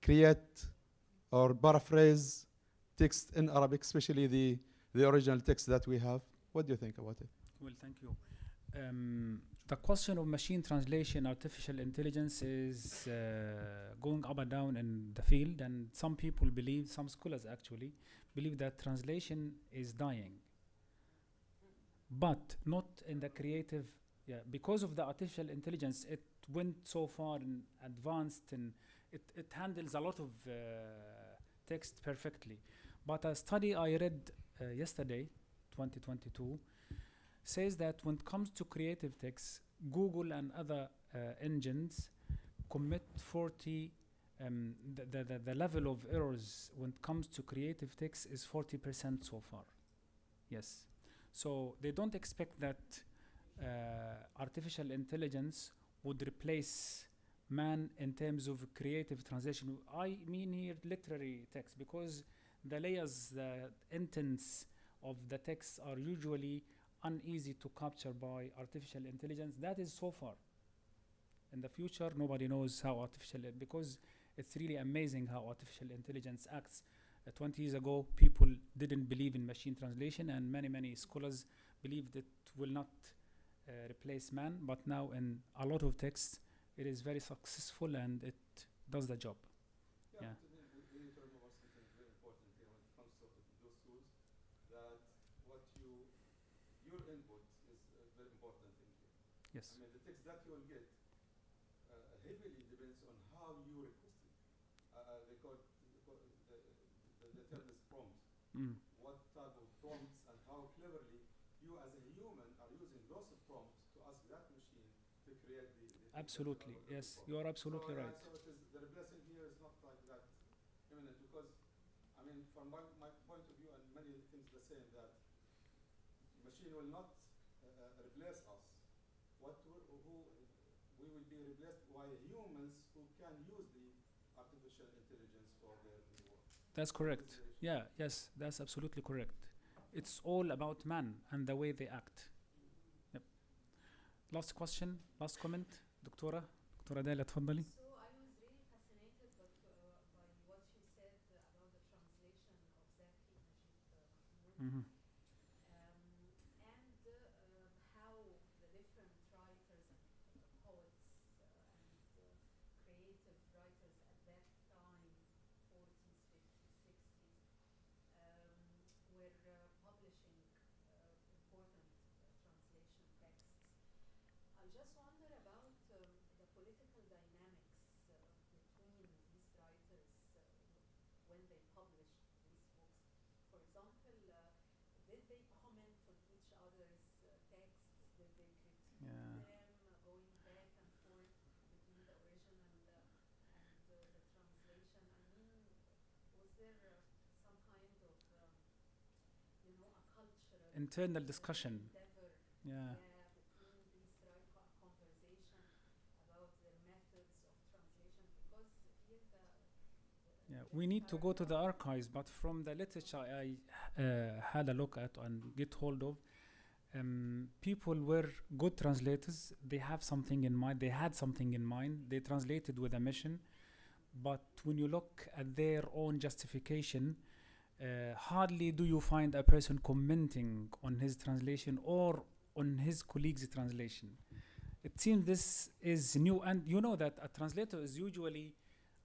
create or paraphrase text in Arabic, especially the original text that we have? What do you think about it? Well, thank you. The question of machine translation, artificial intelligence is going up and down in the field, and some people believe, some scholars actually, believe that translation is dying. But not in the creative, because of the artificial intelligence, it went so far and advanced, and it handles a lot of text perfectly. But a study I read yesterday, 2022, says that when it comes to creative text, Google and other engines commit 40, the level of errors when it comes to creative text is 40% so far. Yes. So they don't expect that artificial intelligence would replace man in terms of creative translation. I mean here literary text, because the layers, the intents of the text are usually uneasy to capture by artificial intelligence. That is so far. In the future, nobody knows how because it's really amazing how artificial intelligence acts. 20 years ago, people didn't believe in machine translation, and many scholars believed it will not replace man. But now, in a lot of texts, it is very successful and it does the job. Yeah. We need to remember something very important here when it comes to those tools, that your input is very important thing here. Yes. I mean, the text that you will get heavily depends on how you request it. They call the term is prompt. What type of prompts and how cleverly you as a human are using those prompts to ask that machine to create the absolutely, yes, you are absolutely right. So it is, the replacing here is not like that imminent, because, I mean, from my point of view, and many things the same, that machine will not replace us. We will be replaced by humans who can use the artificial intelligence for their work. That's correct. Yeah, yes, that's absolutely correct. It's all about man and the way they act. Yep. Last question, last comment. دكتورة داليا تفضلي. So I was really fascinated by what you said about the translation of Zaki Majid Mahmoud. And how the different writers and poets and creative writers at that time, 40s, 50s, 60s, were publishing important translation texts. I just wonder about the political dynamics between these writers when they published these books. For example, did they comment on each other's texts? Did they critique them, going back and forth between the original and the translation? I mean, was there some kind of, a cultural internal discussion. endeavor? Yeah. Between these conversation about the methods of translation, because here Yeah, we need to go to the archives, but from the literature I had a look at and get hold of, people were good translators. They have something in mind. They had something in mind. They translated with a mission. But when you look at their own justification, hardly do you find a person commenting on his translation or on his colleague's translation. It seems this is new, and you know that a translator is usually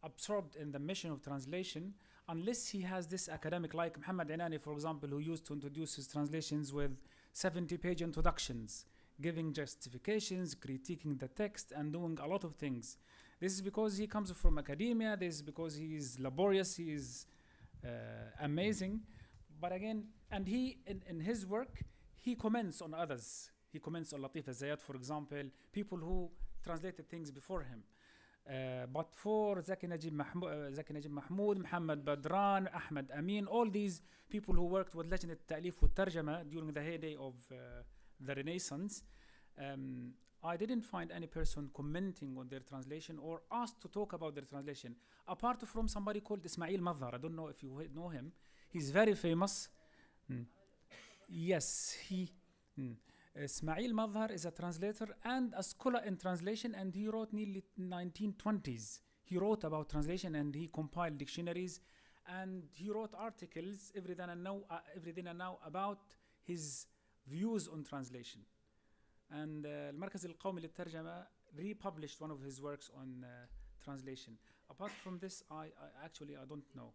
absorbed in the mission of translation unless he has this academic, like Muhammad Inani, for example, who used to introduce his translations with 70-page introductions, giving justifications, critiquing the text, and doing a lot of things. This is because he comes from academia. This is because he is laborious. He is amazing. But again, and he, in his work, he comments on others. He comments on Latif al-Zayat, for example, people who translated things before him. But for Zaki Najib Mahmoud, Muhammad Badran, Ahmed Amin, all these people who worked with لجنة التأليف والترجمة during the heyday of the Renaissance, I didn't find any person commenting on their translation or asked to talk about their translation, apart from somebody called Ismail Madhar. I don't know if you know him. He's very famous. Yes, Ismail Madhar is a translator and a scholar in translation, and he wrote nearly 1920s. He wrote about translation and he compiled dictionaries, and he wrote articles every then and now about his views on translation. And المركز القومي للترجمة republished one of his works on translation. Apart from this, I don't know.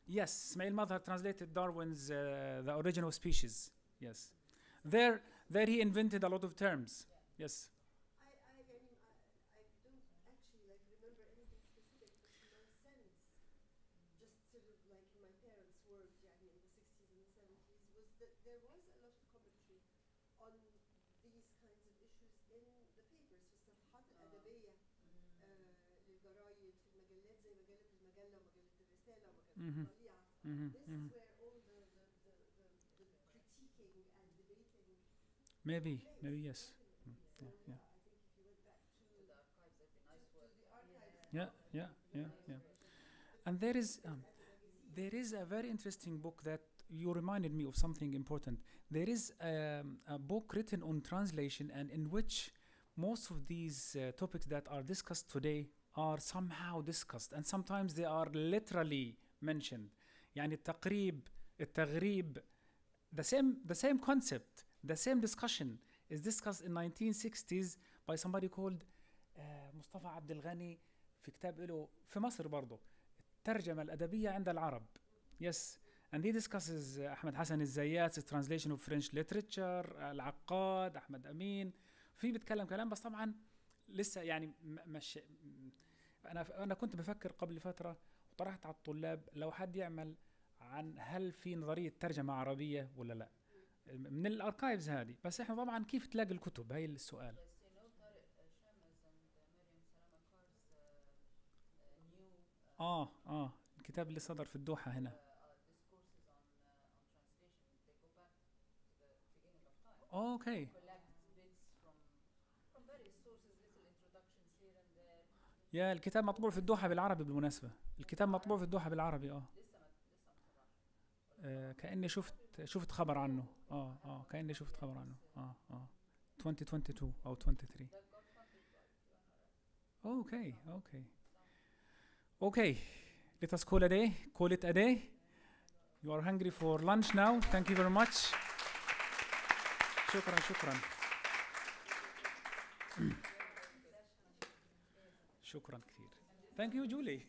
Yes, Ismail Madhar translated Darwin's The Origin of Species. Yes, there he invented a lot of terms. Yes. I don't actually like remember anything specific, but my sense, just sort of like my parents' work in the 60s and the 70s, was that there was a lot of commentary on these kinds of issues in the papers في الصفحات الأدبية للجرايد في المجلات زي مجلة المجلة ومجلة الرسالة ومجلة الطليعة. This is where all the critiquing and debating. Maybe yes. So I think if you went back to the archives, that'd be nice work. To the archives. Yeah. And there is a very interesting book that you reminded me of something important. There is a book written on translation, and in which most of these topics that are discussed today are somehow discussed, and sometimes they are literally mentioned. يعني التغريب, the same concept, the same discussion is discussed in 1960s by somebody called مصطفى عبد الغني في كتاب له في مصر برضه الترجمة الأدبية عند العرب. Yes, and he discusses أحمد حسن الزيات's translation of French literature, العقاد أحمد أمين. في بيتكلم كلام، بس طبعا لسه يعني مش أنا كنت بفكر قبل فترة وطرحت على الطلاب لو حد يعمل عن هل في نظرية ترجمة عربية ولا لا من الاركايفز هذه، بس احنا طبعا كيف تلاقي الكتب، هاي السؤال. الكتاب اللي صدر في الدوحة هنا. اوكي. يا الكتاب مطبوع في الدوحة بالعربي بالمناسبة، الكتاب مطبوع في الدوحة بالعربي. كأني شفت خبر عنه. كأني شفت خبر عنه. 2022 أو 23. Okay. Let us call it a day. You are hungry for lunch now. Thank you very much. شكرا. شكرا كثير. Thank you, Julie.